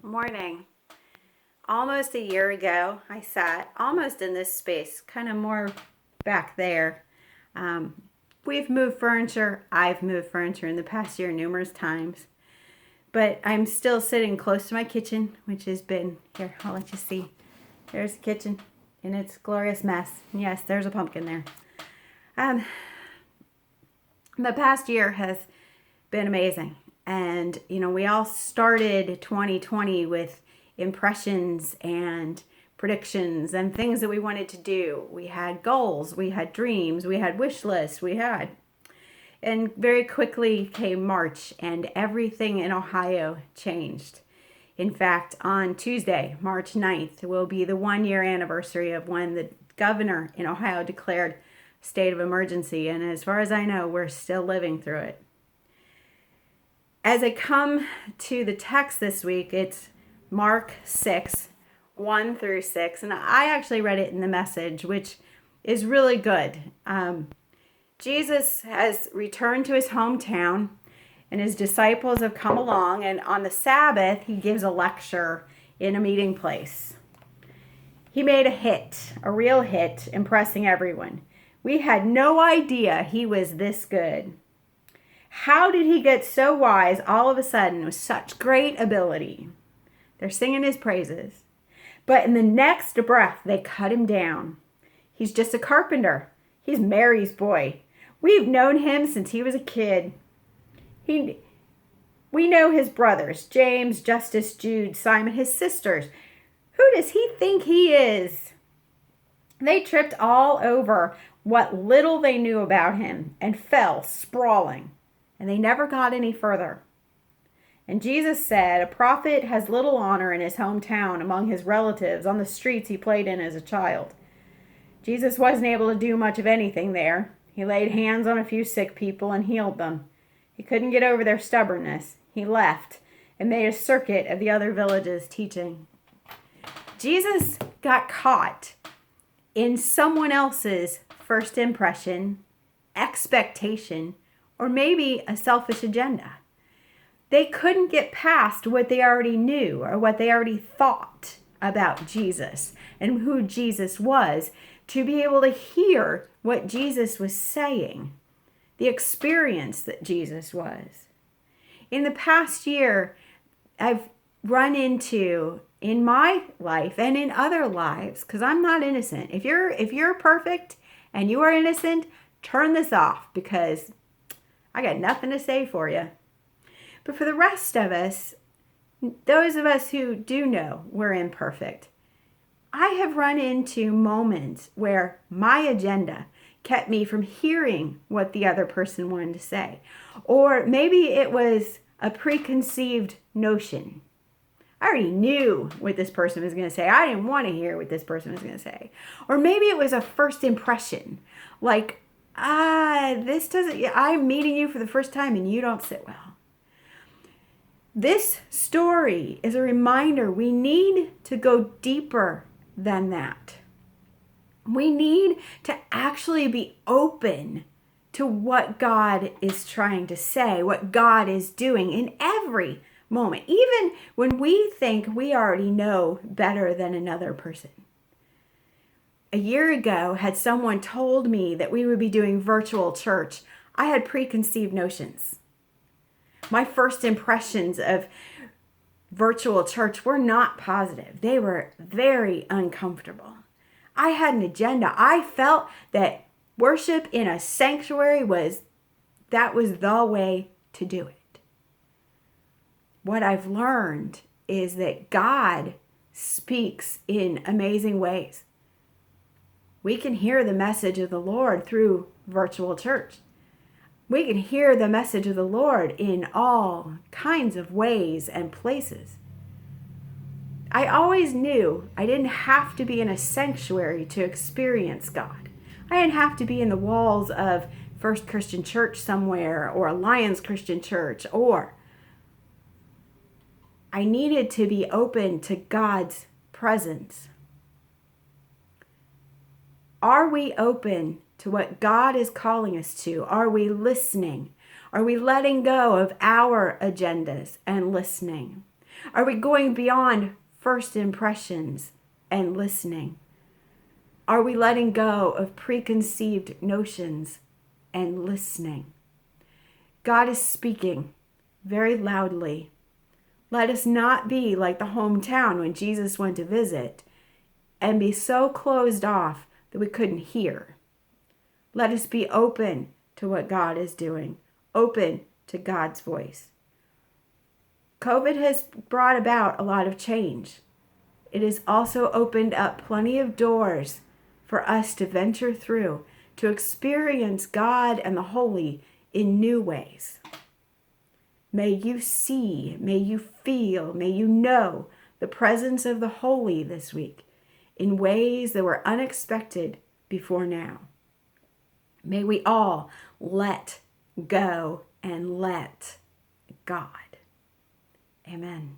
Morning. Almost a year ago, I sat almost in this space, kind of more back there. Um, we've moved furniture. I've moved furniture in the past year numerous times, but I'm still sitting close to my kitchen, which has been here. I'll let you see. There's the kitchen in its glorious mess. Yes, there's a pumpkin there. Um, the past year has been amazing. And, we all started 2020 with impressions and predictions and things that we wanted to do. We had goals, we had dreams, we had wish lists, and very quickly came March and everything in Ohio changed. In fact, on Tuesday, March 9th, will be the 1 year anniversary of when the governor in Ohio declared state of emergency. And as far as I know, we're still living through it. As I come to the text this week, it's Mark 6, 1 through 6. And I actually read it in the Message, which is really good. Jesus has returned to his hometown, and his disciples have come along. And on the Sabbath, he gives a lecture in a meeting place. He made a real hit, impressing everyone. We had no idea he was this good. How did he get so wise all of a sudden with such great ability? They're singing his praises. But in the next breath, they cut him down. He's just a carpenter. He's Mary's boy. We've known him since he was a kid. We know his brothers, James, Justus, Jude, Simon, his sisters. Who does he think he is? They tripped all over what little they knew about him and fell sprawling. And they never got any further. And Jesus said, a prophet has little honor in his hometown among his relatives on the streets he played in as a child. Jesus wasn't able to do much of anything there. He laid hands on a few sick people and healed them. He couldn't get over their stubbornness. He left and made a circuit of the other villages teaching. Jesus got caught in someone else's first impression, expectation, or maybe a selfish agenda. They couldn't get past what they already knew or what they already thought about Jesus and who Jesus was to be able to hear what Jesus was saying, the experience that Jesus was. In the past year, I've run into in my life and in other lives, because I'm not innocent. If you're perfect and you are innocent, turn this off, because I got nothing to say for you. But for the rest of us, those of us who do know we're imperfect, I have run into moments where my agenda kept me from hearing what the other person wanted to say. Or maybe it was a preconceived notion. I already knew what this person was going to say. I didn't want to hear what this person was going to say. Or maybe it was a first impression, like, I'm meeting you for the first time and you don't sit well. This story is a reminder we need to go deeper than that. We need to actually be open to what God is trying to say, what God is doing in every moment, even when we think we already know better than another person. A year ago, had someone told me that we would be doing virtual church, I had preconceived notions. My first impressions of virtual church were not positive. They were very uncomfortable. I had an agenda. I felt that worship in a sanctuary was the way to do it. What I've learned is that God speaks in amazing ways. We can hear the message of the Lord through virtual church. We can hear the message of the Lord in all kinds of ways and places. I always knew I didn't have to be in a sanctuary to experience God. I didn't have to be in the walls of First Christian Church somewhere or Alliance Christian Church, or I needed to be open to God's presence. Are we open to what God is calling us to? Are we listening? Are we letting go of our agendas and listening? Are we going beyond first impressions and listening? Are we letting go of preconceived notions and listening? God is speaking very loudly. Let us not be like the hometown when Jesus went to visit and be so closed off that we couldn't hear. Let us be open to what God is doing, open to God's voice. COVID has brought about a lot of change. It has also opened up plenty of doors for us to venture through, to experience God and the holy in new ways. May you see, may you feel, may you know the presence of the holy this week in ways that were unexpected before now. May we all let go and let God. Amen.